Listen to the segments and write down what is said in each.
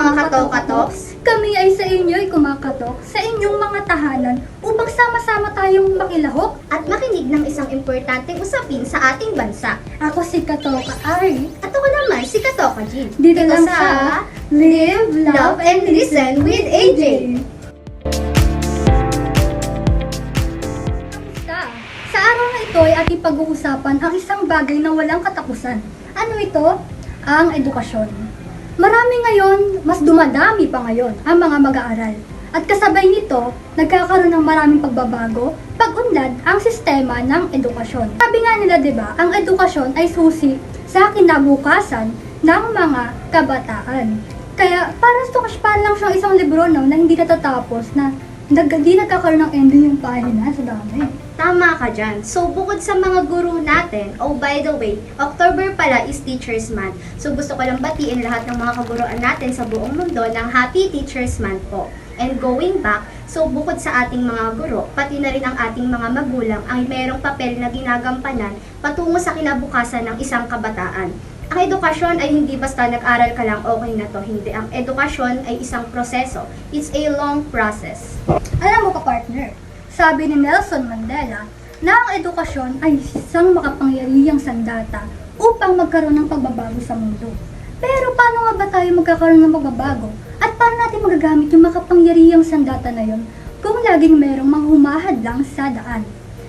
mga katok-katoks. Kami ay sa inyo'y kumakatok sa inyong mga tahanan upang sama-sama tayong makilahok. At makinig ng isang importanteng usapin sa ating bansa. Ako si Katoka Ari. At ako naman, si Katoka Jean. Dito lang sa Live, Love, and Listen with AJ. Kamusta? Sa araw na ito ay ating pag-uusapan ang isang bagay na walang katapusan. Ano ito? Ang edukasyon. Marami ngayon, mas dumadami pa ngayon ang mga mag-aaral. At kasabay nito, nagkakaroon ng maraming pagbabago, pag-unlad ang sistema ng edukasyon. Sabi nga nila, 'di ba, ang edukasyon ay susi sa kinabukasan ng mga kabataan. Kaya para lang siyang isang libro na hindi natatapos na hindi nagkakaroon ng ending yung pahina sa dami. Tama ka dyan. So, bukod sa mga guru natin, oh by the way, October pala is Teachers Month. So, gusto ko lang batiin lahat ng mga kaguruan natin sa buong mundo ng Happy Teachers Month po. And going back, so bukod sa ating mga guro, pati na rin ang ating mga magulang ay mayroong papel na ginagampanan patungo sa kinabukasan ng isang kabataan. Ang edukasyon ay hindi basta nag-aral ka lang okay na to. Hindi. Ang edukasyon ay isang proseso. It's a long process. Alam mo ka, partner, sabi ni Nelson Mandela na ang edukasyon ay isang makapangyarihang sandata upang magkaroon ng pagbabago sa mundo. Pero paano nga ba tayo magkakaroon ng pagbabago? At paano natin magagamit yung makapangyarihang sandata na yun kung laging merong mga humahadlang sa daan?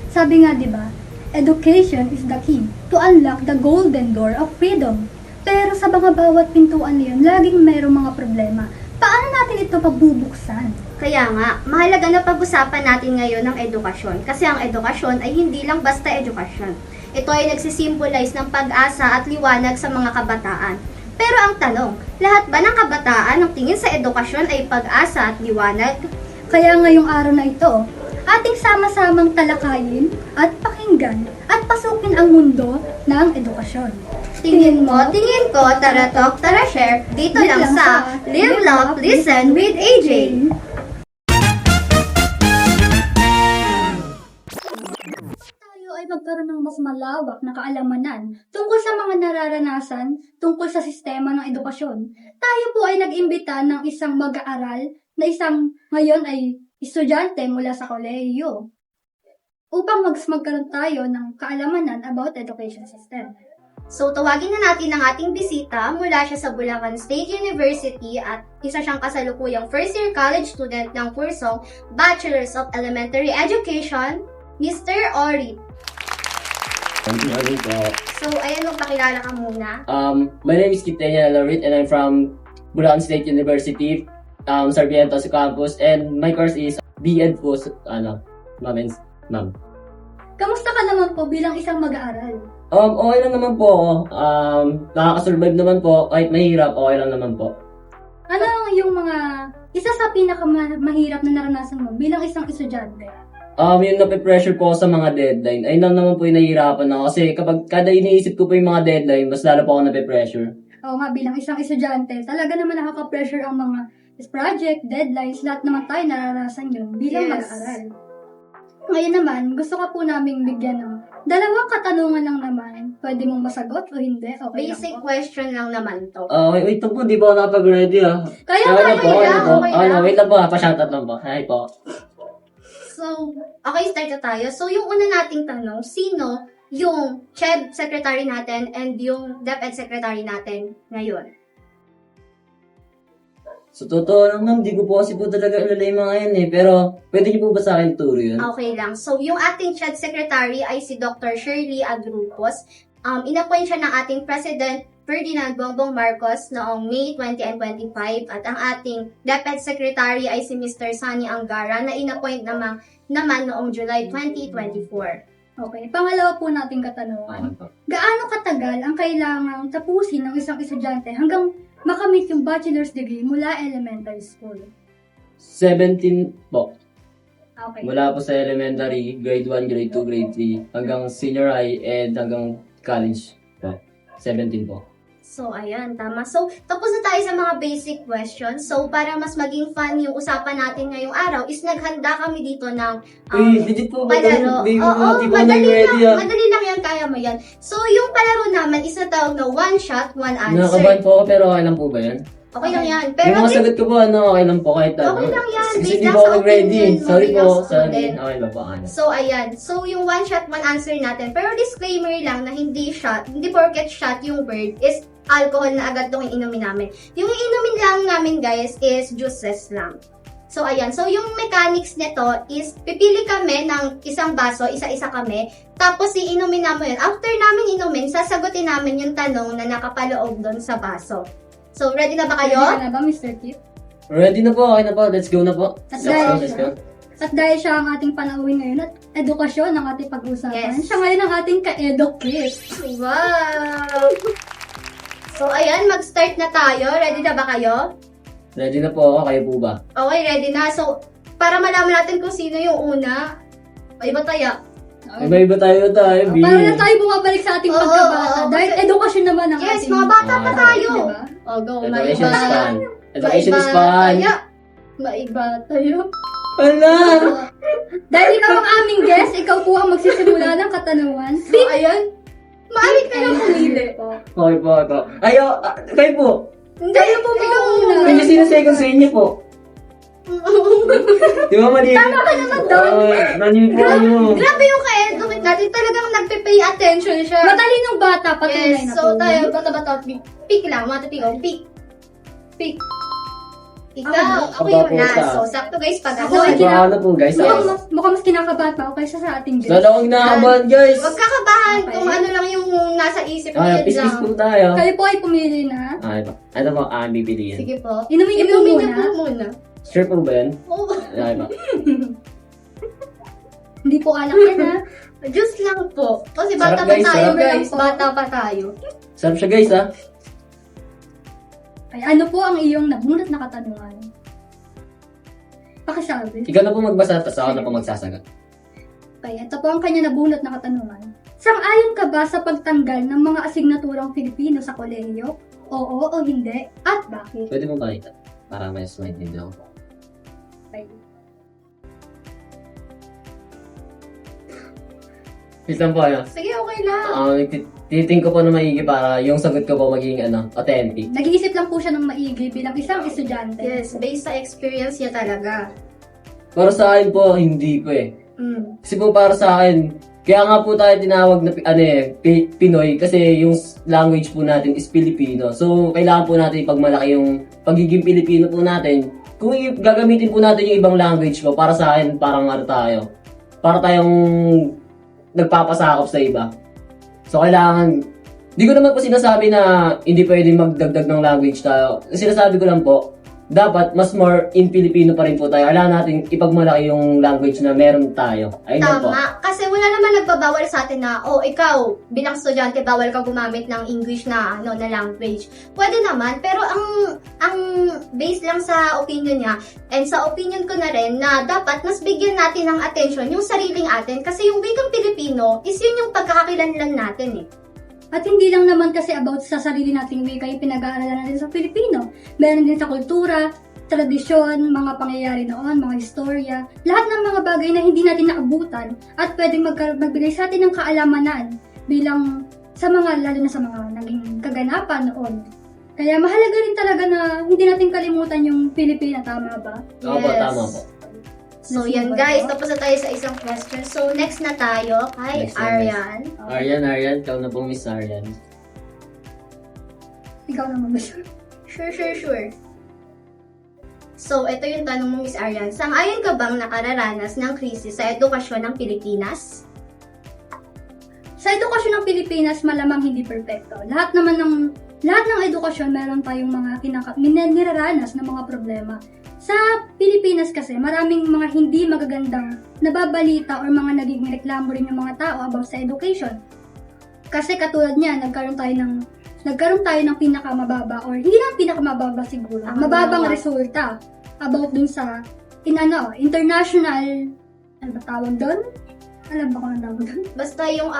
Sabi nga, di ba, education is the key to unlock the golden door of freedom. Pero sa mga bawat pintuan na yun, laging merong mga problema. Paano natin ito pabubuksan? Kaya nga, mahalaga na pag-usapan natin ngayon ng edukasyon. Kasi ang edukasyon ay hindi lang basta edukasyon. Ito ay nagsisimbolize ng pag-asa at liwanag sa mga kabataan. Pero ang tanong, lahat ba ng kabataan ang tingin sa edukasyon ay pag-asa at liwanag? Kaya ngayong araw na ito, ating sama-samang talakayin at pakinggan at pasukin ang mundo ng edukasyon. Tingin mo, tingin ko, tara talk, tara share, dito lang sa Live, Love, Listen with AJ. Tayo ay magkaroon ng mas malawak na kaalamanan tungkol sa mga nararanasan tungkol sa sistema ng edukasyon. Tayo po ay nag-imbita ng isang mag-aaral na isang ngayon ay estudyante mula sa kolehiyo upang magkaroon tayo ng kaalamanan about education system. So, tawagin na natin ang ating bisita. Mula siya sa Bulacan State University at isa siyang kasalukuyang first-year college student ng kursong Bachelor's of Elementary Education, Mr. Ori. Thank you, Arito. So, ayan, magpakilala ka muna. My name is Kitenia Larit and I'm from Bulacan State University, Sarmiento sa campus, and my course is B.Ed po, ma'am. Kamusta ka naman po bilang isang mag-aaral? Okay lang naman po ako. Nakakasurvive naman po, kahit mahirap, okay lang naman po. Ano yung mga isa sa pinakamahirap na naranasan mo bilang isang estudyante? Yung nape-pressure po ako sa mga deadline, ayun lang naman po yung nahihirapan ako. Kasi kapag kada iniisip ko po yung mga deadline, mas lalo po ako nape-pressure. Oo nga, bilang isang estudyante, talaga naman nakaka-pressure ang mga project, deadlines, lahat naman tayo naranasan yun bilang Yes. mag-aaral. Ngayon naman, gusto ka po naming bigyan ng dalawang katanungan lang naman. Pwede mong masagot o hindi? Okay Basic lang po. question lang naman to. Wait lang po, di ba ako nakapag-ready Kaya Okay lang po, okay okay lang, lang po. okay lang. Wait lang po, pa-shoutout lang po. Hi po. So, okay, start na tayo. So, yung una nating tanong, sino yung CHED secretary natin and yung DepEd secretary natin ngayon? So, totoo lang ma'am, di ko po kasi po talaga alala yung mga yan Pero, pwede niyo po ba sa akin turo yun? Okay lang. So, yung ating CHED secretary ay si Dr. Shirley Agrupos. Inappoint siya ng ating President Ferdinand Bongbong Marcos noong May 20 and 25. At ang ating DepEd secretary ay si Mr. Sunny Angara na inappoint naman noong July 2024. Okay, pangalawa po nating katanungan. Gaano katagal ang kailangang tapusin ng isang estudyante hanggang makamit yung bachelor's degree mula elementary school? 17 po. Okay. Mula po sa elementary, grade 1, grade 2, grade 3, hanggang senior high, and hanggang college po. 17 po. So, ayan, tama. So, tapos na tayo sa mga basic questions. So, para mas maging fun yung usapan natin ngayong araw, is naghanda kami dito ng Legit po ba? palaro. Oo, madali lang yan, kaya mo yan. So, yung palaro naman is natawag na one shot, one answer. Nakakabahan po ako, pero okay lang po ba yan? Okay lang yan. Pero Yung mga sagot ko po, okay lang po kahit ano. Okay lang yan. Kasi Based di lang po sa ako nag-ready. opinion mo Sorry bilang po, sorry. student. Okay lang po, ano. So, ayan. So, yung one shot, one answer natin. Pero disclaimer lang na hindi porket shot yung word is alcohol na agad itong inumin namin. Yung inumin lang namin, guys, is juices lang. So, ayan. So, yung mechanics nito is pipili kami ng isang baso, isa-isa kami. Tapos, iinumin namin yun. After namin inumin, sasagutin namin yung tanong na nakapaloob doon sa baso. So, ready na ba kayo? Ready ka na ba, Mr. Kip? Ready na po, okay na po. Let's go na po. At Let's go. At dahil siya ang ating panauwi ngayon at edukasyon ang ating pag-usapan, Yes. siya ngayon ang ating ka-edo Kip. Wow! So, ayan. Mag-start na tayo. Ready na ba kayo? Ready na po ako, kayo po ba? Okay, ready na. So, para malaman natin kung sino yung una, ay ba tayo? Iba-iba tayo, B. Para na tayo bumabalik sa ating Oo, pagkabata. oo, Dahil kasi- edukasyon naman ang Yes, ating... mga bata pa tayo. Diba? Oh, go. Education Maiba. span. Education Maiba span. tayo. Maiba tayo. Wala! Dahil ikaw ang aming guest, ikaw po ang magsisimula ng katanungan. So, ayan. Maaari ka nang pumili. Okay po, ito. Ayo, kayo po. Hindi. Kayo po ba ikaw una? Kanya sino second sa inyo po? Di ba mali? Tama ka naman doon. Mali po kayo. Grabe yung ka-educate natin. Talagang nagpe-pay attention siya. Matalinong bata, patunay Yes, na so po. tayo, bata-bata, pick lang, matitingaw, pick. Pick. Ikaw, ako Aba yung po, na. sa- So, sakto guys, pag Ako, ako. ay- Ano po guys? Mukhang mas kinakabahan pa ako kaysa sa ating guest. Dalawang nakabahan guys. Huwag kakabahan Okay. kung ano lang yung nasa isip mo, Ah, yun pis-pis lang. po tayo. Kayo po ay pumili na. Ano po? Ano po? Bibili yan. Sige po. Inumin niyo po Inumin niyo muna. po muna. Sure po ba yan? Oh, Ano po? Hindi po alak yan ha. juice lang po. Kasi Sarap, bata pa guys, tayo sarap. guys. Bata pa tayo. Sarap siya guys ha? Ay, ano po ang iyong nabunot na katanungan? Pakisabi. Ikaw na po magbasa, tapos ako na po magsasagot. Okay, ito po ang kanya nabunot na katanungan. Sang-ayon ka ba sa pagtanggal ng mga asignaturang Filipino sa kolehiyo? Oo o hindi? At bakit? Pwede mo pakita? Para mas maintindihan ko. Okay. Wait lang po ano. Sige, okay lang. Titing ko po na maigi para yung sagot ko po magiging authentic. Nag-iisip lang po siya ng maigi bilang isang estudyante. Yes, based sa experience niya talaga. Para sa akin po, hindi po eh. Mm. Kasi po para sa akin, kaya nga po tayo tinawag na Pinoy kasi yung language po natin is Filipino. So, kailangan po natin ipagmalaki yung pagiging Pilipino po natin. Kung gagamitin po natin yung ibang language po, para sa akin, parang tayo. Para tayong nagpapasakop sa iba. So, kailangan, di ko naman po sinasabi na hindi pwedeng magdagdag ng language tayo. Sinasabi ko lang po, dapat mas more in Filipino pa rin po tayo. Kailangan natin ipagmalaki yung language na meron tayo. Ayun lang po. Tama. Kasi wala naman nagbabawal sa atin na, oh, ikaw, bilang estudyante, bawal ka gumamit ng English na, na language. Pwede naman, pero ang base lang sa opinion niya, and sa opinion ko na rin, na dapat mas bigyan natin ng attention yung sariling atin. Kasi yung wikang Pilipino, is yun yung pagkakakilanlan natin eh. At hindi lang naman kasi about sa sarili nating wika yung pinag-aaralan natin sa Filipino. Meron din sa kultura, tradisyon, mga pangyayari noon, mga istorya, lahat ng mga bagay na hindi natin naabutan at pwedeng magbigay sa atin ng kaalamanan bilang sa mga, lalo na sa mga naging kaganapan noon. Kaya mahalaga rin talaga na hindi natin kalimutan yung Pilipina, tama ba? Opo, tama po. So, yan guys, tapos na tayo sa isang question. So, next na tayo kay Next na, Arian. Aryan, ikaw na po, Miss Aryan. Ikaw naman ba? Sure. So, ito yung tanong mo, Miss Arian. Sang-ayon ka bang nakararanas ng krisis sa edukasyon ng Pilipinas? Sa edukasyon ng Pilipinas, malamang hindi perpekto. Lahat ng edukasyon, meron tayong mga niraranas na mga problema. Sa Pilipinas kasi, maraming mga hindi magagandang nababalita or mga naging reklamo rin yung mga tao about sa education. Kasi katulad niya, nagkaroon tayo ng pinakamababa or hindi lang pinakamababa siguro, mababang resulta about dun sa international, ano ba tawag doon? Alam ba kung ano tawag doon? Basta yung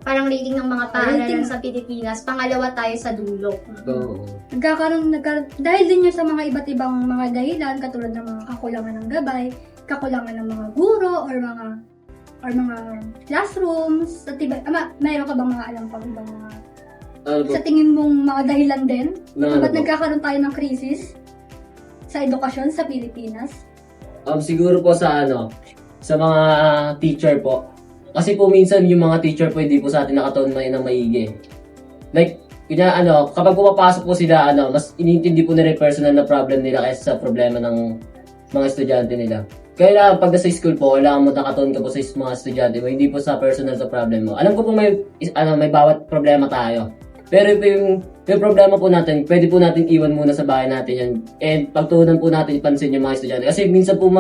parang rating ng mga paaralan sa Pilipinas, pangalawa tayo sa dulo. Oo. Nagkakaroon, dahil din yun sa mga iba't ibang mga dahilan, katulad ng mga kakulangan ng gabay, kakulangan ng mga guro, or mga classrooms, at mayroon ka bang mga alam pang ibang mga Ano po? Sa tingin mong mga dahilan din? Na Kung ba't ano po? nagkakaroon tayo ng krisis sa edukasyon sa Pilipinas? Siguro po sa mga teacher po. Kasi po minsan yung mga teacher po hindi po sa atin nakatuon ng maigi. Like, kapag pumapasok po sila, mas iniintindi po nila yung personal na problem nila kaysa sa problema ng mga estudyante nila. Kaya pag nasa school po, kailangan mo nakatuon ka po sa mga estudyante mo, hindi po sa personal sa problem mo. Alam ko po may bawat problema tayo. Pero yung problema po natin, pwede po natin iwan muna sa bahay natin yan. And pagtuunan po natin ipansin yung mga estudyante. Kasi minsan po,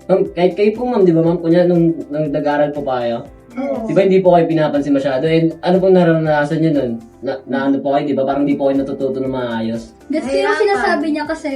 kahit kayo po ma'am, di ba ma'am, kunya nung nag-aaral po pa kayo, Oo. di ba hindi po kayo pinapansin masyado? And ano pong naranasan nyo nun? Na ano po kayo, di ba? Parang hindi po kayo natututo ng maayos. That's yung Mahirapan. sinasabi niya kasi,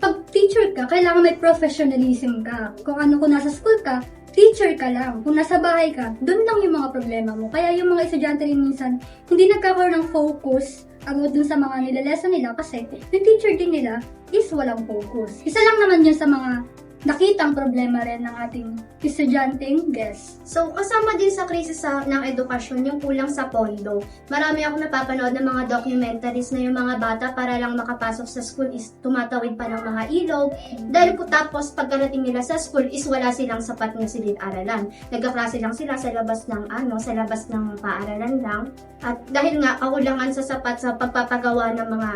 pag teacher ka, kailangan may professionalism ka. Kung nasa school ka, teacher ka lang. Kung nasa bahay ka, dun lang yung mga problema mo. Kaya yung mga estudyante rin minsan, hindi nagkakaroon ng focus about dun sa mga nilalesa nila kasi yung teacher din nila is walang focus. Isa lang naman yun sa mga nakitang problema rin ng ating estudyanteng guest. So, kasama din sa krisis ng edukasyon yung kulang sa pondo. Marami akong napapanood ng mga documentaries na yung mga bata para lang makapasok sa school is tumatawid pa ng mga ilog. Dahil tapos pagkarating nila sa school is wala silang sapat na silid-aralan. Nagkaklase lang sila sa labas ng paaralan lang. At dahil nga kakulangan sa sapat sa pagpapagawa ng mga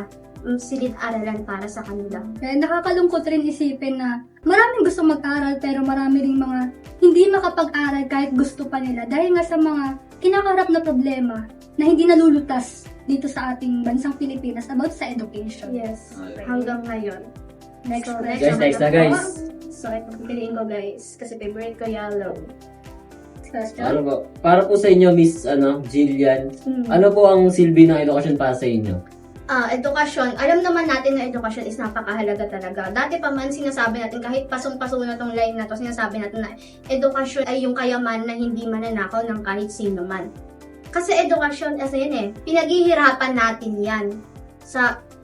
silid-aralan para sa kanila. Kaya nakakalungkot rin isipin na maraming gusto mag-aral pero marami ring mga hindi makapag-aral kahit gusto pa nila dahil nga sa mga kinakaharap na problema na hindi nalulutas dito sa ating bansang Pilipinas about sa education. Yes, hanggang ngayon. Next So, question. Guys, next na guys. So, ito pipiliin ko guys. Kasi favorite ko yellow. Question. Ano po? Para po sa inyo, Miss Jillian, ano po ang silbi ng edukasyon para sa inyo? Edukasyon. Alam naman natin na edukasyon is napakahalaga talaga. Dati pa man sinasabi natin, kahit pasong-paso na tong line na to, sinasabi natin na edukasyon ay yung kayaman na hindi mananakaw ng kahit sino man. Kasi edukasyon, pinaghihirapan natin yan.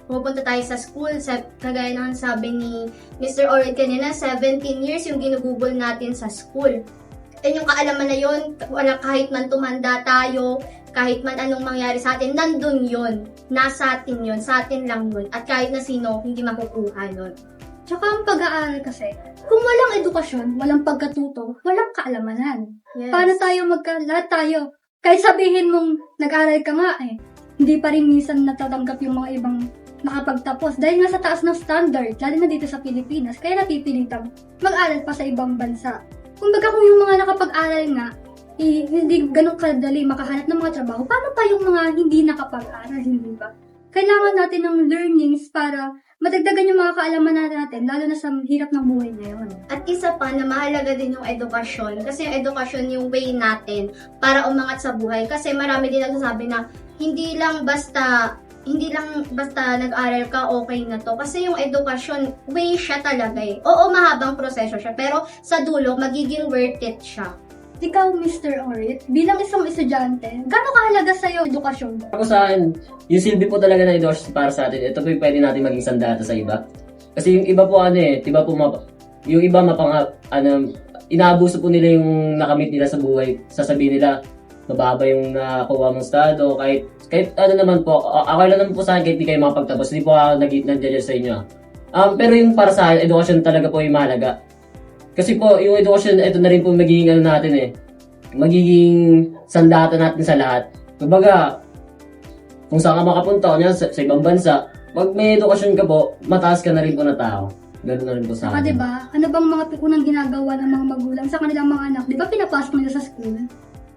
Pupunta tayo sa school, kagaya ng sabi ni Mr. Ored kanina, 17 years yung ginugugol natin sa school. And yung kaalaman na yun, kahit man tumanda tayo, kahit man anong mangyari sa atin, nandun yun. Nasa atin yun, sa atin lang yun. At kahit na sino, hindi makukuha nun. Tsaka ang pag-aaral kasi, kung walang edukasyon, walang pagkatuto, walang kaalamanan. Yes. Paano tayo lahat tayo? Kahit sabihin mong nag-aral ka nga hindi pa rin minsan natatanggap yung mga ibang nakapagtapos dahil nga sa taas ng standard, lalo na dito sa Pilipinas, kaya napipilitang mag-aral pa sa ibang bansa. Kumbaga kung yung mga nakapag-aral nga, hindi ganun kadali makahanap ng mga trabaho, paano pa yung mga hindi nakapag-aral, hindi ba? Kailangan natin ng learnings para madagdagan yung mga kaalaman natin, lalo na sa hirap ng buhay ngayon. At isa pa na mahalaga din yung edukasyon. Kasi yung edukasyon yung way natin para umangat sa buhay. Kasi marami din nagsasabi na hindi lang basta nag-aral ka, okay na to. Kasi yung edukasyon, way siya talaga eh. Oo, mahabang proseso siya. Pero sa dulo, magiging worth it siya. Ikaw, Mr. Orit, bilang isang estudyante, gano'ng kahalaga sa'yo edukasyon? Ako sa akin, yung silbi po talaga ng edukasyon para sa atin, ito po yung pwede natin maging sandata sa iba. Kasi yung iba po diba po, yung iba inaabuso po nila yung nakamit nila sa buhay. Sasabihin nila, mababa yung nakuha mong estado, kahit naman po, ako lang naman po sa akin, kahit di kayo makapagtapos, hindi po ako nag-judge sa inyo. Pero yung para sa akin, edukasyon talaga po yung mahalaga. Kasi po, yung edukasyon, ito na rin po magiging magiging sandata natin sa lahat. Kumbaga, kung saan ka makapunta, sa ibang bansa, pag may edukasyon ka po, mataas ka na rin po na tao. Ganun na rin po sa Saka akin. diba, ano bang mga unang ginagawa ng mga magulang sa kanilang mga anak? Diba pinapasok nila sa school?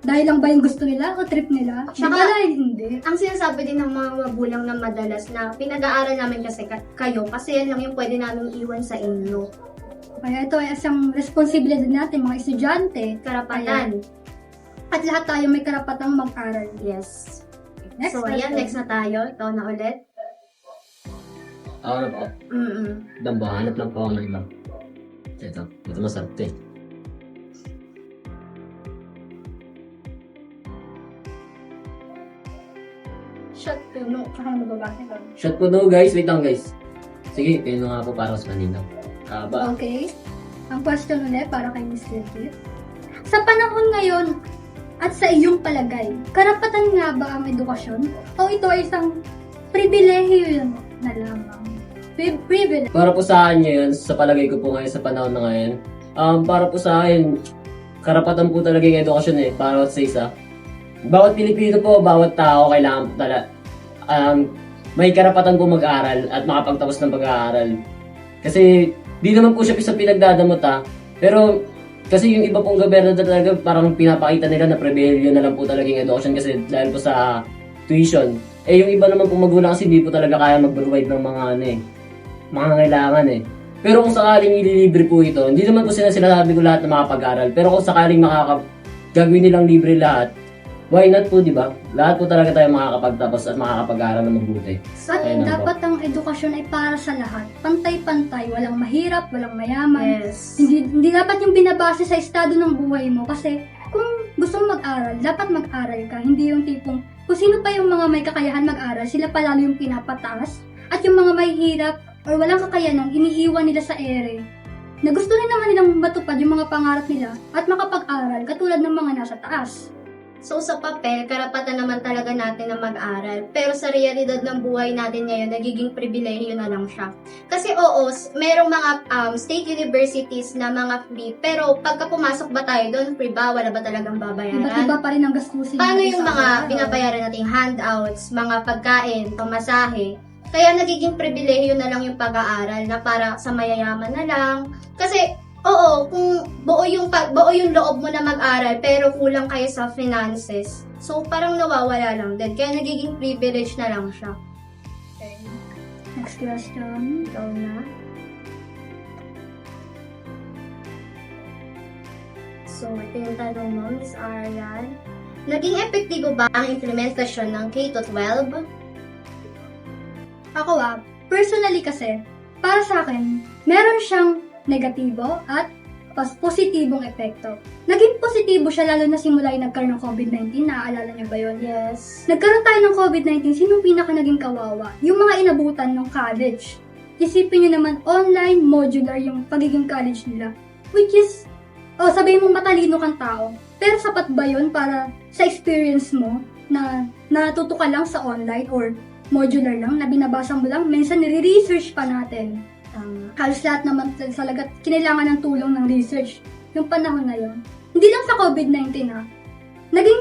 Dahil lang ba yung gusto nila o trip nila? Saka- Diba dahil hindi? Ang sinasabi din ng mga magulang na madalas na pinag-aaral namin kasi kayo kasi yan lang yung pwede namin iwan sa inyo. Kaya ito ay isang responsibilidad natin mga estudyante. Karapatan. At lahat tayo may karapatang mag-aral. Yes. Next So, question. ayan, next na tayo. Ikaw na ulit. Ako na po. Damba, hanap lang po ako ng iba. Ito masarap ito eh. Shot puno. Saka mababasa ka. Shot po no guys, wait lang guys. Sige, kayo na nga po para sa kanina. Kaba. Okay. Ang question ulit para kay Miss Lizzie. Sa panahon ngayon, At sa iyong palagay, karapatan nga ba ang edukasyon? O ito ay isang pribilehiyo na lamang? Privilege. Para po sa akin ngayon, sa palagay ko po ngayon sa panahon na ngayon, para po sa akin, karapatan po talaga yung edukasyon para sa isa. Bawat Pilipino po, bawat tao, kailangan po talaga, may karapatan po mag-aral at makapagtapos ng pag-aaral. Kasi, di naman po siya pinagdadamot pero, kasi yung iba pong gobyerno talaga parang pinapakita nila na pribilehyo na lang po talaga yung education kasi dahil po sa tuition. Yung iba naman po magulang kasi hindi po talaga kaya mag-provide ng mga mga kailangan Pero kung sakaling ililibre po ito, hindi naman po sinasabi ko lahat na makapag-aral. Pero kung sakaling gagawin nilang libre lahat, why not po, di ba? Lahat po talaga tayo makakapagtapos at makakapag-aral na mabuti. At Ayun lang dapat ang edukasyon ay para sa lahat. Pantay-pantay, walang mahirap, walang mayaman. Yes. Hindi dapat yung binabase sa estado ng buhay mo kasi kung gusto mo mag-aral, dapat mag-aral ka. Hindi yung tipong kung sino pa yung mga may kakayahan mag-aral, sila pa lalo yung pinapataas. At yung mga may hirap or walang kakayanan, iniiwan nila sa ere. Na gusto rin naman nilang matupad yung mga pangarap nila at makapag-aral katulad ng mga nasa taas. So sa papel, karapatan naman talaga natin na mag-aral. Pero sa realidad ng buhay natin ngayon, nagiging pribilehiyo na lang siya. Kasi oo, merong mga state universities na mga free. Pero pagka pumasok ba tayo doon, free ba? Wala ba talagang Iba't babayaran? iba pa rin ang gastusin. Paano natin yung sa mga araw-araw? binabayaran nating handouts, mga pagkain, pamasahe? Kaya nagiging pribilehiyo na lang yung pag-aaral na para sa mayayaman na lang. Kasi oo, kung buo yung loob mo na mag-aral pero kulang kayo sa finances, so parang nawawala lang din. Kaya nagiging privilege na lang siya. Okay. Next question. Ikaw na. So, ito yung tanong mo, Miss Arian. Naging epektibo ba ang implementasyon ng K-12? Ako personally kasi, para sa akin, meron siyang negatibo at positibong epekto. Naging positibo siya lalo na simula yung nagkaroon ng COVID-19. Naaalala niyo ba yun? Yes. Nagkaroon tayo ng COVID-19, sino pinaka naging kawawa? Yung mga inabutan ng college. Isipin niyo naman, online, modular yung pagiging college nila. Which is, sabihin mo matalino kang tao. Pero sapat ba yun para sa experience mo na natuto ka lang sa online or modular lang, na binabasa mo lang? Minsan nire-research pa natin. Halos lahat naman talaga kinailangan ng tulong ng research yung panahon na yun. Hindi lang sa COVID-19 naging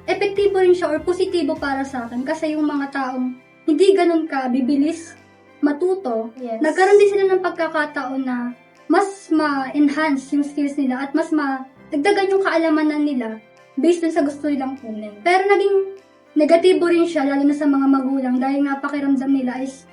epektibo rin siya or positibo para sa akin kasi yung mga taong hindi ganun ka bibilis matuto, Yes. nagkaroon din sila ng pagkakataon na mas ma-enhance yung skills nila at mas dagdagan yung kaalamanan nila based dun sa gusto nilang kunin. Pero naging negatibo rin siya lalo na sa mga magulang dahil nga pakiramdam nila is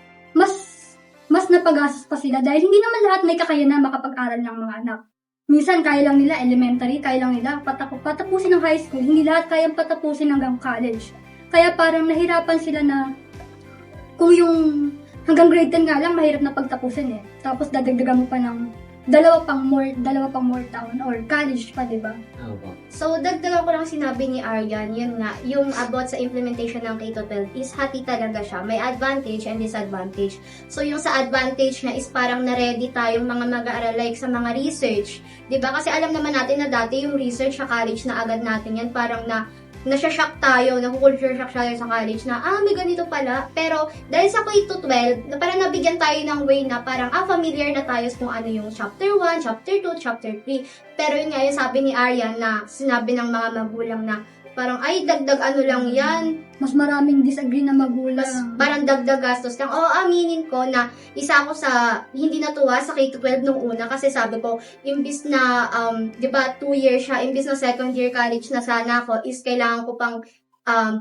mas napagastos pa sila dahil hindi naman lahat may kakayanan makapag-aral ng mga anak. Minsan, kaya lang nila elementary, kaya lang nila patapusin ng high school, hindi lahat kayang patapusin hanggang college. Kaya parang nahirapan sila na kung yung hanggang grade 10 nga lang, mahirap na pagtapusin Tapos dadagdagan mo pa ng dalawa pang more taon or college pa, di ba? Opo. So, dagdagan ko lang sinabi ni Aryan, yun nga, yung about sa implementation ng K-12 is hati talaga siya. May advantage and disadvantage. So, yung sa advantage niya is parang na-ready tayong mga mag-aaral like sa mga research. Diba? Kasi alam naman natin na dati yung research sa college na agad natin yan, parang nasya-shock tayo, naku-culture shock tayo sa college na, may ganito pala. Pero, dahil sa K-12, parang nabigyan tayo ng way na parang, familiar na tayo kung ano yung chapter 1, chapter 2, chapter 3. Pero yun nga, yung sabi ni Aryan na sinabi ng mga magulang na, parang, dagdag ano lang yan. Mas maraming disagree na magulang. Mas parang dagdag gastos lang. Aminin ko na isa ako sa hindi natuwa sa K-12 nung una kasi sabi ko, imbis na, di ba, 2 years siya, imbis na second year college na sana ako, is kailangan ko pang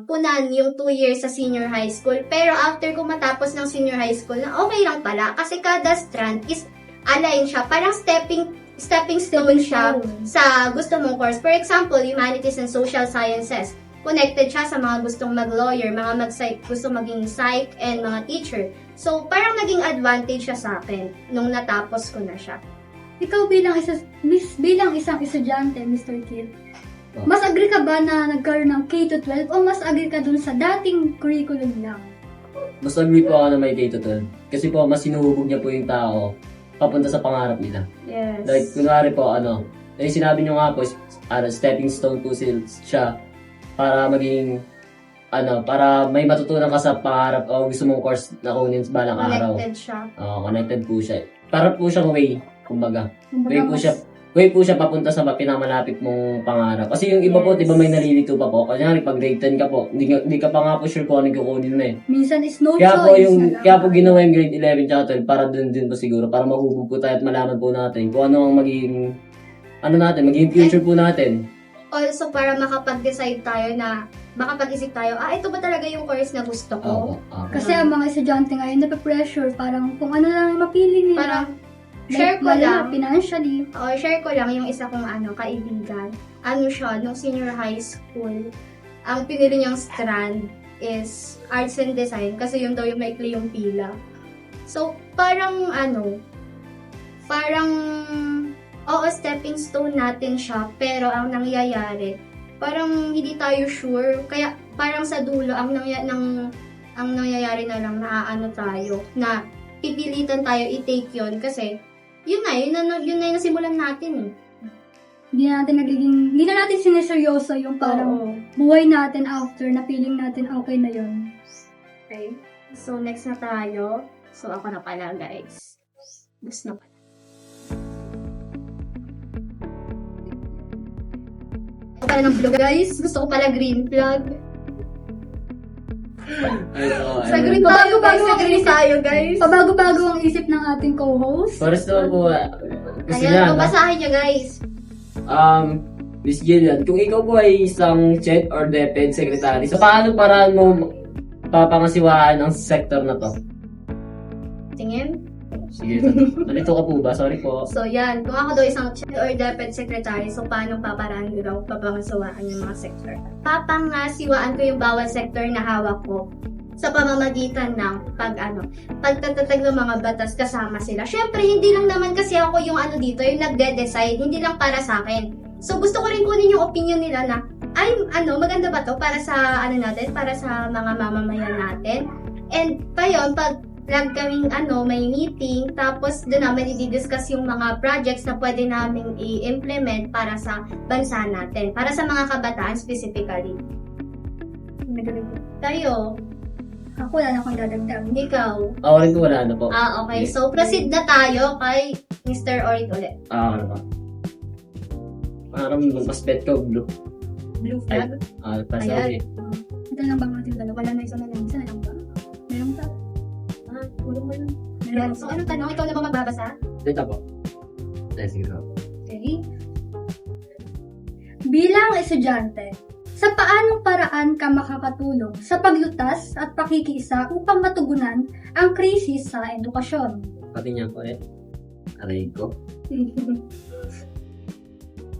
punan yung 2 years sa senior high school. Pero after ko matapos ng senior high school, na okay lang pala kasi kada strand is align siya. Parang stepping stone siya sa gusto mong course. For example, humanities and social sciences. Connected siya sa mga gustong mag-lawyer, mga mag-psych, gusto maging psych, and mga teacher. So, parang naging advantage siya sa akin nung natapos ko na siya. Ikaw bilang isang estudyante, Mr. Kid, mas agree ka ba na nagkaroon ng K-12 o mas agree ka dun sa dating curriculum lang? Mas agree po ako na may K-12. Kasi po, mas sinuhubog niya po yung tao papunta sa pangarap nila. Yes. Like, kunwari po, sinabi nyo nga po, stepping stone po siya para maging, para may matutunan ka sa pangarap o gusto mong course na kunin sa balang araw. Connected siya. Connected po siya. Para po siyang way, kumbaga. Way po mas- siya papunta sa pinamalapit mong pangarap. Kasi yung iba po, Yes. di ba may nalilito pa po? Kanyari, pag grade 10 ka po, hindi ka pa nga po sure kung ano yung kukunin mo eh. Minsan is no Kaya po choice na lang. kaya po ginawa yung grade 11 tsaka 12 para dun din po siguro, para mahubog po tayo at malaman po natin kung ano ang magiging, magiging future po natin. Also, para makapag-decide tayo na, makapag-isip tayo, ito ba talaga yung course na gusto ko? Kasi ang mga estudyante ngayon nape-pressure, parang kung ano lang ang mapili nila. Parang, Like, share ko wala, lang. financially. Share ko lang yung isa kong kaibigan. Ano siya, nung senior high school, ang pinili niyang strand is arts and design kasi yung daw yung maikli yung pila. So, parang stepping stone natin siya, pero ang nangyayari, parang hindi tayo sure, kaya parang sa dulo, ang nangyayari na lang, tayo, na pipilitan tayo i-take yun kasi yun na yung nasimulan natin eh. Hindi na natin sineseryoso yung parang Oo. buhay natin after na feeling natin okay na yun. Okay. So, next na tayo. So, ako na pala, guys. Gusto na pala. Ako pala ng blue, guys. Gusto ko pala green flag. Sa green tayo, guys. Sa green tayo, guys. Pabago-bago ang isip ng ating co-host. Pares naman po, gusto niya, Ayan, babasahin niya, guys. Miss Gillian, kung ikaw po ay isang CHED or DepEd secretary, sa paano paraan mo papangasiwaan ang sektor na to? Tingin. Sige, nalito ka po ba? Sorry po. So, yan. Kung ako daw isang CHED or DepEd secretary, so paano paparaan ko daw papangasiwaan yung mga sector? Papangasiwaan ko yung bawat sector na hawak ko sa pamamagitan ng pagtatatag ng mga batas kasama sila. Syempre, hindi lang naman kasi ako yung dito, yung nagde-decide, hindi lang para sa akin. So, gusto ko rin kunin yung opinion nila na, maganda ba to para sa, natin, para sa mga mamamayan natin? And, payon, pag kaming may meeting, tapos doon namin i-discuss yung mga projects na pwede namin i-implement para sa bansa natin, para sa mga kabataan specifically. Tayo, Ako wala na akong dadagdag. ikaw. Ako rin po wala na po. Okay. So, proceed na tayo kay Mr. Orit ulit. Ano ba? Parang mas pet ko, blue. Blue Ay, flag. para sa Ayan. Ito lang ba ang ating dalawa? Wala na isa na lang. Isa na lang ba? Meron pa? Tulong mo lang. Meron So, anong tanong? Ikaw na ba magbabasa? Dito po. Sige po. Okay. Bilang estudyante, sa paanong paraan ka makakatulong sa paglutas at pakikiisa upang matugunan ang krisis sa edukasyon? Pati niya ko aray ko.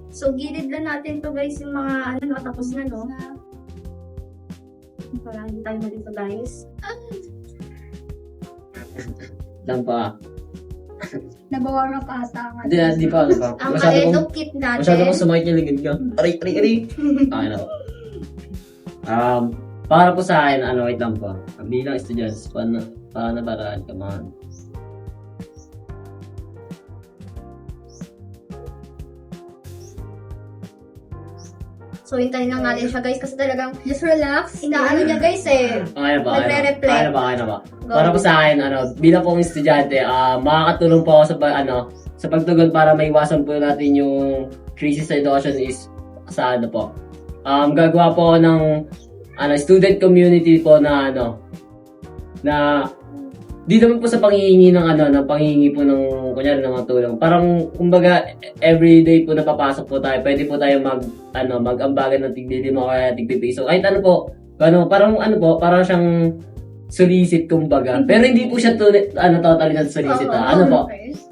So, gilid lang natin to guys, yung mga nakatapos na, no? Para hindi tayo malito, guys. Lang pa. Nabawang na pa ata ang Hindi pa. Ang Masyado ka-educate natin. Masyado kong sumakit yung ligid ko. Aray. Okay na po. Para po sa akin, wait lang po. Bilang estudyante, paano paraan ka man? So, hintayin lang natin siya, guys, kasi talagang Just relax. niya, guys, eh. Okay na ba? Nagre-reflect. Okay na ba? Para po sa akin, bilang pong estudyante, makakatulong po ako sa pagtugon para maiwasan po natin yung crisis sa edukasyon is sa gagawa po ako ng student community po na di naman po sa panghihingi ng panghihingi po ng kunyari ng mga tulong. Parang kumbaga everyday po napapasok po tayo. Pwede po tayo mag-ambagan ng tig-5 o kaya tig-piso. Kahit parang siyang solicit kumbaga. Pero hindi po siya totally na solicit.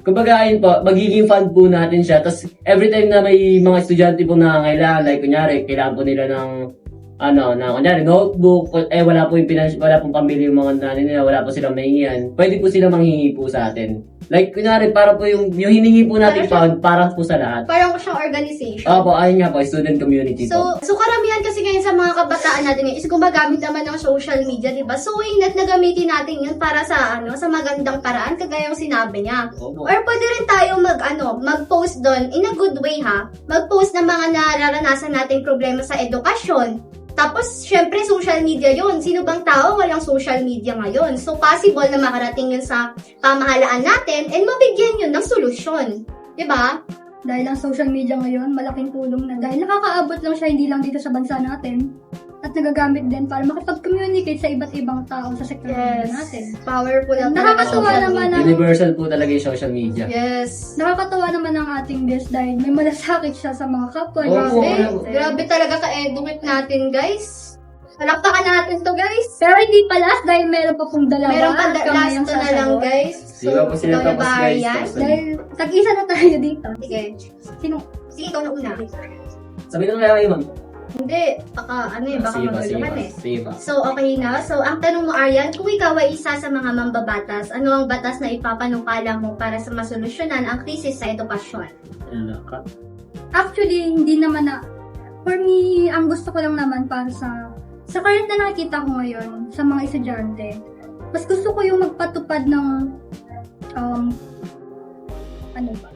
Kumbaga ayun po, magiging fund po natin siya. Tapos every time na may mga estudyante po na kailangan, like kunyari, kailangan po nila ng kunyari, notebook, wala po wala pong pambili yung mga nanay nila, wala po silang mahingian, pwede po sila manghingi po sa atin. Like, kunyari, para po yung hiningi po natin pound, para po sa lahat. Parang siyang organization. Opo, ayun nga po, student community po. So karamihan kasi ngayon sa mga kabataan natin ngayon is gumagamit naman ng social media, di ba? So, inat na gamitin natin yun para sa magandang paraan, kagaya yung sinabi niya. Opo. Or pwede rin tayo mag-post doon in a good way, ha? Mag-post ng mga nararanasan nating problema sa edukasyon. Tapos, syempre, social media yun. Sino bang tao walang social media ngayon? So, possible na makarating yun sa pamahalaan natin and mabigyan yun ng solusyon. Diba? Dahil ang social media ngayon, malaking tulong na. Dahil nakakaabot lang siya hindi lang dito sa bansa natin. At nagagamit din para makipag-communicate sa iba't ibang tao sa sektor natin. Powerful ang Nakakatuwa social naman media. Universal po talaga yung social media. Yes. Nakakatawa naman ang ating guest dahil may malasakit siya sa mga kapwa. Oo, Grabe talaga ka-educate natin, guys. Palakpakan natin to, guys. Pero hindi pa last dahil meron pa pong dalawa. Meron pa at last kamayang to na lang, sasagot. guys. Di ba po sila ikaw na tapos, ba, guys? Arian? Tapos- Dahil tag-isa na tayo dito. Sige. Sino? Sige, ikaw na una. Sabi ko kaya kayo, ma'am. Hindi. Baka Sige pa. maguluhan eh. Sige pa. So, okay na. So, ang tanong mo, Arian, kung ikaw ay isa sa mga mambabatas, ano ang batas na ipapanukala mo para sa masolusyonan ang krisis sa edukasyon? Ano ka? Actually, hindi naman na... For me, ang gusto ko lang naman para sa current na nakikita ko ngayon sa mga estudyante, mas gusto ko yung magpatupad ng ano ba?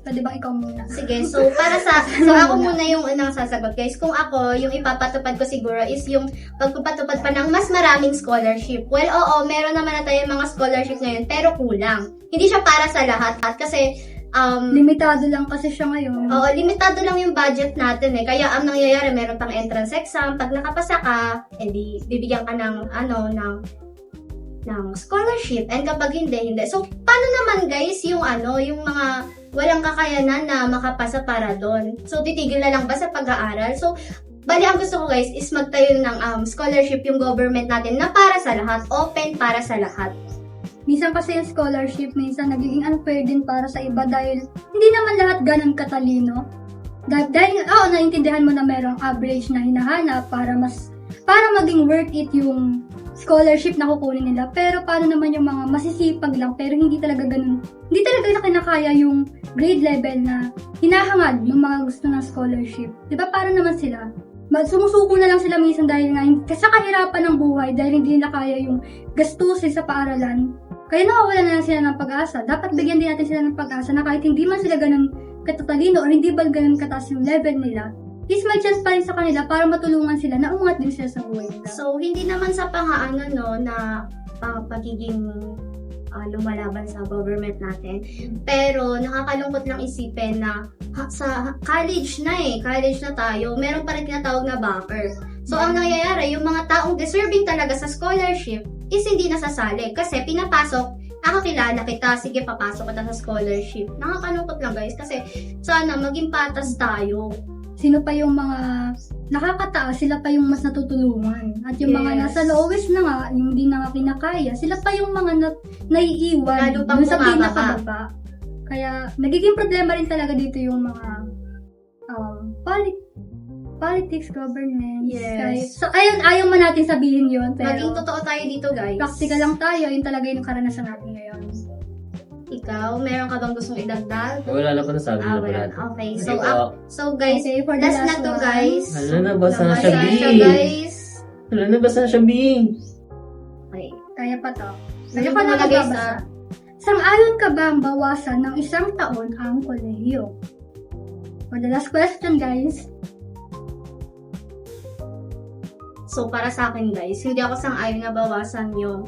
Pwede bang ikaw muna? Sige, so ako muna yung unang sasagot, guys. Kung ako, yung ipapatupad ko siguro is yung pagpapatupad pa ng mas maraming scholarship. Well, oo, meron naman na tayong mga scholarship ngayon, pero kulang. Hindi siya para sa lahat. At kasi, Limitado lang kasi siya ngayon. oo, limitado lang yung budget natin eh. Kaya ang nangyayari, meron pang entrance exam. Pag nakapasa ka, edi bibigyan ka ng scholarship. And kapag hindi. So, paano naman guys yung yung mga walang kakayanan na makapasa para doon? So, titigil na lang ba sa pag-aaral? So, bali ang gusto ko guys is magtayo ng scholarship yung government natin na para sa lahat. Open para sa lahat. Minsan kasi yung scholarship, minsan nagiging unfair din para sa iba dahil hindi naman lahat ganun katalino. Dahil naiintindihan mo na merong average na hinahanap para maging worth it yung scholarship na kukunin nila. Pero paano naman yung mga masisipag lang pero hindi talaga ganun. Hindi talaga na kinakaya yung grade level na hinahangad ng mga gusto ng scholarship. Diba parang naman sila? Sumusuko na lang sila minsan dahil nga sa kahirapan ng buhay dahil hindi nila kaya yung gastusin sa paaralan. Kaya nakawala na lang sila ng pag-asa. Dapat bigyan din natin sila ng pag-asa na kahit hindi man sila ganun katatalino o hindi ba ganun kataas yung level nila, is may chance pa rin sa kanila para matulungan sila na umangat din sila sa buhay nila. So, hindi naman sa na pagiging lumalaban sa government natin. Pero, nakakalungkot lang isipin na sa college na tayo, meron pa rin tinatawag na backer. So, ang nangyayari, yung mga taong deserving talaga sa scholarship is hindi nasasali. Kasi pinapasok, nakakilala kita, sige papasok kita sa scholarship. Nakakalungkot lang guys, kasi sana maging patas tayo. Sino pa yung mga nakakataas, sila pa yung mas natutulungan. At yung mga Yes. nasa lowest na nga, yung hindi na nga kinakaya, sila pa yung mga naiiwan Lalo pang dun sa bumababa. pinakababa. Kaya, nagiging problema rin talaga dito yung mga politics, government. Yes. So, ayaw man natin sabihin yun, pero Maging totoo tayo dito guys. practical lang tayo, yun talaga yung karanasan natin ngayon. Ikaw, meron ka bang gustong idagdag? Wala na po nasabi na po Wala. natin. Okay, Sige so, po. so guys, Okay, for the last na last to one. guys. Hala, nabasa na siya, Nabasa B. siya, guys. Hala, nabasa na siya, B. Okay. Kaya pa to. Ano Kaya pa pa na guys nagbabasa. Sang-ayon ka ba ang bawasan ng 1 taon ang kolehiyo? For the last question, guys. So, para sa akin guys, hindi ako sang-ayon na bawasan yung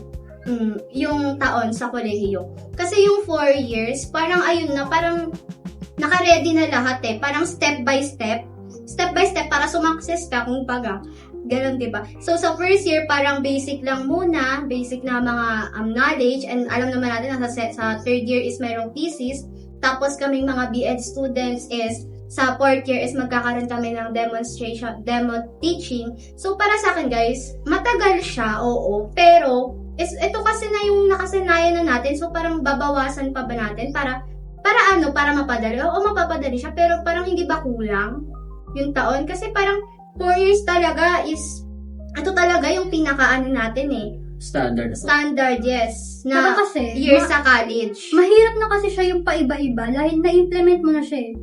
taon sa kolehiyo. Kasi yung 4 years, parang ayun na, parang naka-ready na lahat eh. Parang step by step para sumakses ka kung baga. Ganun, diba? So, sa first year, parang basic lang muna, basic na mga knowledge, and alam naman natin na sa third year is mayroong thesis. Tapos kaming mga BEd students is sa fourth year is magkakaroon kami ng demo teaching. So, para sa akin guys, matagal siya, oo. Pero, ito kasi na yung nakasanayan na natin. So, parang babawasan pa ba natin para mapadali? Oo, mapapadali siya. Pero parang hindi ba kulang yung taon? Kasi parang 4 years talaga is, ito talaga yung pinaka-ano natin eh. Standard po. Standard, yes. Saka Na kasi, years sa college. Mahirap na kasi siya yung paiba-iba dahil na-implement mo na siya eh.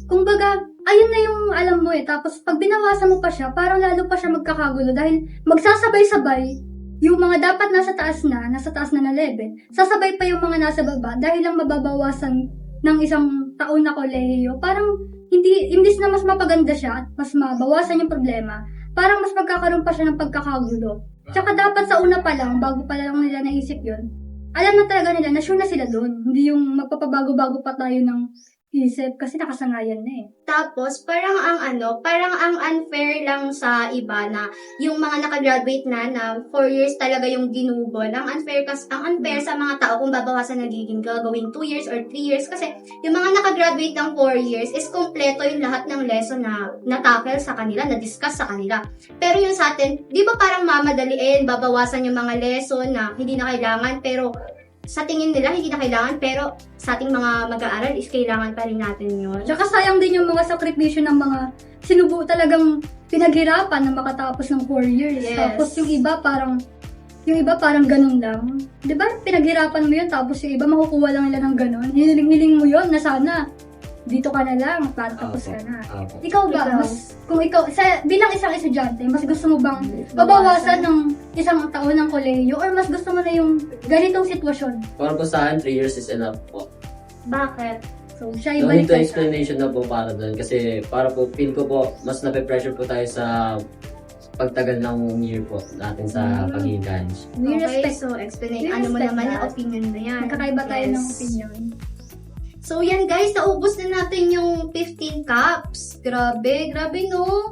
Kumbaga, ayun na yung alam mo eh. Tapos pag binawasan mo pa siya, parang lalo pa siya magkakagulo dahil magsasabay-sabay yung mga dapat nasa taas na level. Sasabay pa yung mga nasa baba dahil lang mababawasan ng isang taon na kolehiyo. Parang imbis na mas mapaganda siya at mas mabawasan yung problema, parang mas magkakaroon pa siya ng pagkakagulo. Tsaka dapat sa una pa lang, bago pa lang nila naisip yun, alam na talaga nila na sure na sila doon. Hindi yung magpapabago-bago pa tayo ng isip kasi nakasangayan na eh. Tapos, parang ang unfair lang sa iba na yung mga nakagraduate na 4 years talaga yung ginugol. Ang unfair sa mga tao kung babawasan nagiging gagawin 2 years or 3 years kasi yung mga nakagraduate ng 4 years is kompleto yung lahat ng lesson na na-tackle sa kanila, na-discuss sa kanila. Pero yung sa atin, di ba parang mamadaliin, babawasan yung mga lesson na hindi na kailangan pero sa tingin nila hindi na kailangan pero sa ating mga mag-aaral is kailangan pa rin natin yun. Tsaka sayang din yung mga sakripisyo ng mga talagang pinaghirapan na makatapos ng 4 years. Yes. Tapos yung iba parang ganun lang. Di ba? Pinaghirapan mo yun tapos yung iba makukuha lang nila ng ganun. Hiling-hiling mo yun na sana dito ka na lang, tapos ka na. Opo. Ikaw ba, bilang isang estudyante, mas gusto mo bang babawasan ng isang taon ng kolehiyo or mas gusto mo na yung ganitong sitwasyon? Para po sa akin, 3 years is enough po. Bakit? So, siya No ibalik need to ka. explanation na po para doon. Kasi para po, feel ko po, mas nape-pressure po tayo sa pagtagal ng year po natin sa pagiging college. We Okay, respect. so explain. We Ano mo respect naman that. yung opinion na yan? Magkakaiba tayo Yes. ng opinion. So yan guys, naubos na natin yung 15 cups. Grabe no?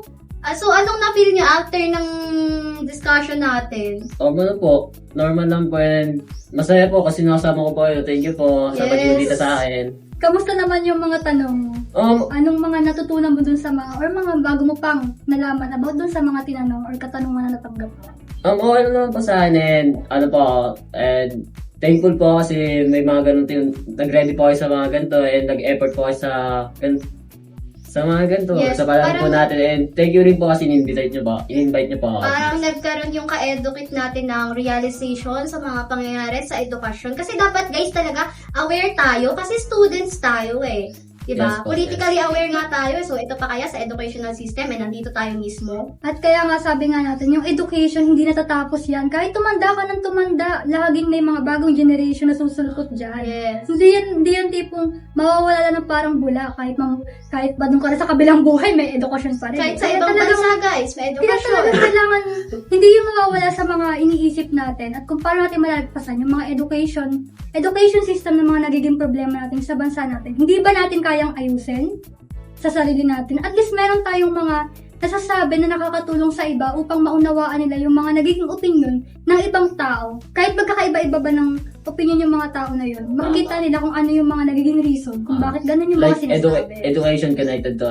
So anong na-feel niyo after ng discussion natin? Ano po, normal lang po and masaya po kasi nakasama ko po kayo. Thank you po sa Yes. pag-invita sa akin. Kamusta naman yung mga tanong mo? Anong mga natutunan mo dun sa mga, or mga bago mo pang nalaman about dun sa mga tinanong or katanungan na natanggap mo? Okay lang naman po sa akin and and thankful po kasi may mga ganun nag-ready po kayo sa mga ganito and nag-effort po kayo sa mga ganito. Yes, sa pala po parang- natin and thank you rin po kasi in-invite niyo po ako. Parang nagkaroon yung ka-educate natin ng realization sa mga pangyayari sa edukasyon. Kasi dapat guys talaga aware tayo kasi students tayo eh. Diba? Yes po, Politically aware nga tayo. So ito pa kaya sa educational system eh nandito tayo mismo. At kaya nga sabi nga natin, yung education hindi natatapos yan. Kahit tumanda ka ng tumanda, laging may mga bagong generation na susulpot dyan. Yes. Hindi yan tipong mawawala lang ng parang bula. Kahit ba doon ka na sa kabilang buhay, may edukasyon pa rin. Kahit sa Kaya ibang talagang- bansa guys, may Kaya edukasyon. talaga kailangan, hindi yung mawawala sa mga iniisip natin at kung paano natin malalagpasan yung mga education system ng mga nagiging problema natin sa bansa natin. Hindi ba natin kayang ayusin sa sarili natin? At least meron tayong mga nasasabi na nakakatulong sa iba upang maunawaan nila yung mga nagiging opinion ng ibang tao. Kahit magkakaiba-iba ba ng opinion yung mga tao na yun, makikita nila kung ano yung mga nagiging reason kung bakit ganun yung mga Like sinasabi. education connected to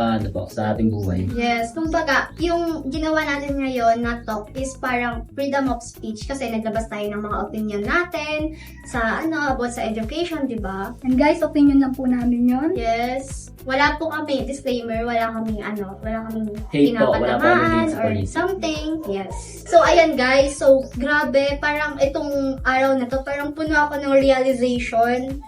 sa ating buhay. Yes, kumbaga, yung ginawa natin ngayon na talk is parang freedom of speech kasi naglabas tayo ng mga opinion natin sa about sa education, di ba? And guys, opinion lang po namin yun. Yes. Wala po kami, disclaimer, wala kaming Hate po, wala po pinapatamaan kaming hate sa or police. something. Yes. So, ayan guys. So, grabe, parang itong araw na to, parang puno ako ng realization.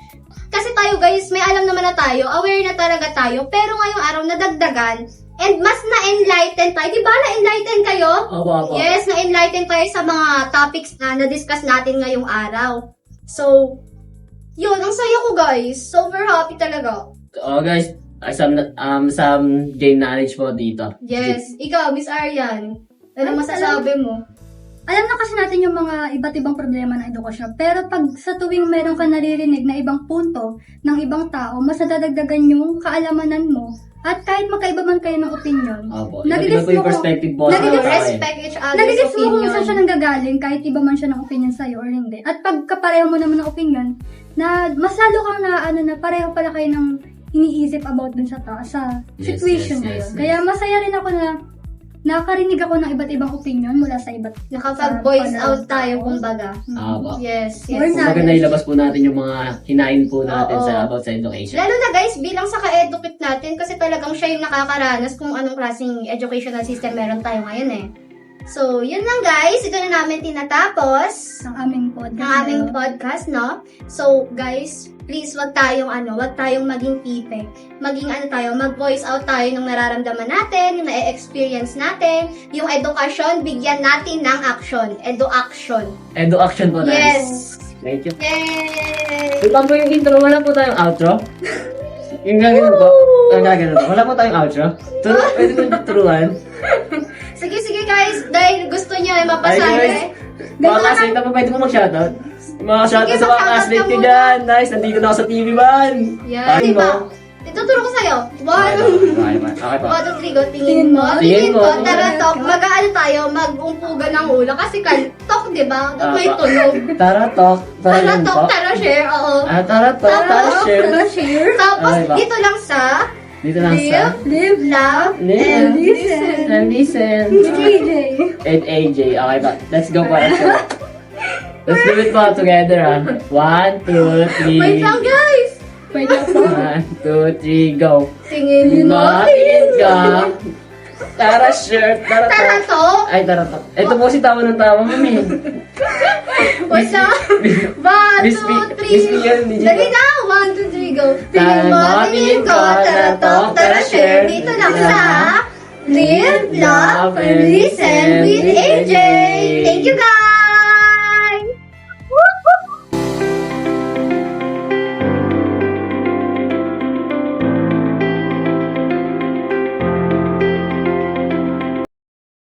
Kasi tayo guys, may alam naman na tayo, aware na talaga tayo, pero ngayong araw nadagdagan, and mas na-enlighten tayo. Di ba na-enlighten kayo? Opo. Yes, na-enlighten tayo sa mga topics na na-discuss natin ngayong araw. So, yun, ang saya ko guys. Super happy talaga. Guys, some game knowledge po dito. Yes. Ikaw, Miss Arian, ano masasabi mo? Alam na kasi natin yung mga iba't ibang problema ng edukasyon. Pero pag sa tuwing meron ka naririnig na ibang punto ng ibang tao, mas nadadagdagan yung kaalamanan mo. At kahit magkaiba man kayo ng opinion, Opo. nagigets Iba po mo yung perspective po. nagigets- sa tao eh. Respect each other's nagigets mo kung opinion. saan siya nanggagaling, kahit iba man siya ng opinion sa'yo or hindi. At pag kapareho mo naman ng opinion, na mas lalo kang na pareho pala kayo ng iniisip about dun sa Yes, situation yes, na yes, yun. yes. Kaya masaya rin ako na Nakakarinig ako ng iba't ibang opinion mula sa iba't Nakapag-voice out tayo, kumbaga. Aba. Yes, Voice yes. out. Kumbaga nailabas po natin yung mga hinain po natin Oo. about sa education. Lalo na guys, bilang sa ka-educate natin, kasi talagang siya yung nakakaranas kung anong klaseng educational system meron tayo ngayon eh. So, yun lang guys. Ito na namin tinatapos ng aming podcast. ng aming podcast, no? So, guys, please wag tayong maging pipe. Mag-voice out tayo ng nararamdaman natin, yung na-experience natin, yung edukasyon, bigyan natin ng action. Edu-action. Edu-action po natin. Yes! Thank you. Yay! Ito po yung intro. Wala po tayong outro. Yung gagano po. Ang gagano po. Wala po tayong outro. Pwede po yung turuan. Sige guys, dahil gusto niyo ay mapasabi. Mga classmate na po, pwede po mag-shoutout. Mga shoutout Sige, sa mga mag-shoutout classmate ka ko muna. dyan. Nice, nandito na ako sa TV man. Yan, Ay, di ba? mo. Ituturo ko sa'yo. Okay po. 1, 2, 3, go. Tingin mo. Tingin mo. Tara, talk. Mag-ano tayo, mag-umpugan ng ulo. Kasi talk, di ba? May Apa. tunog. Tara, talk. Tara, yun talk, po. tara, share. Oo. Tara, talk. Tara, share. Share, Tapos, Ay, ba. dito lang sa Dito lang sa... live, love, Live. and listen. And listen. JJ. And AJ. Okay ba? Let's go po. Let's do it po together, 1, 2, 3. Wait lang, guys. Pwede ako. 1, 2, 3, go. Tingin mo. Matiin ka. Tara, shirt. Tara, Tara, talk. talk. Ay, tara, talk. Ito po si tawa ng tawa, mami. What's up? 1, 2, 3. Miss P yan, hindi Dali ba? na. 1, 2, 3, go. Tingin mo, tingin ko. Tara, talk, tara, share. Dito lang sa Live, Love, and Listen with AJ. Thank you, guys.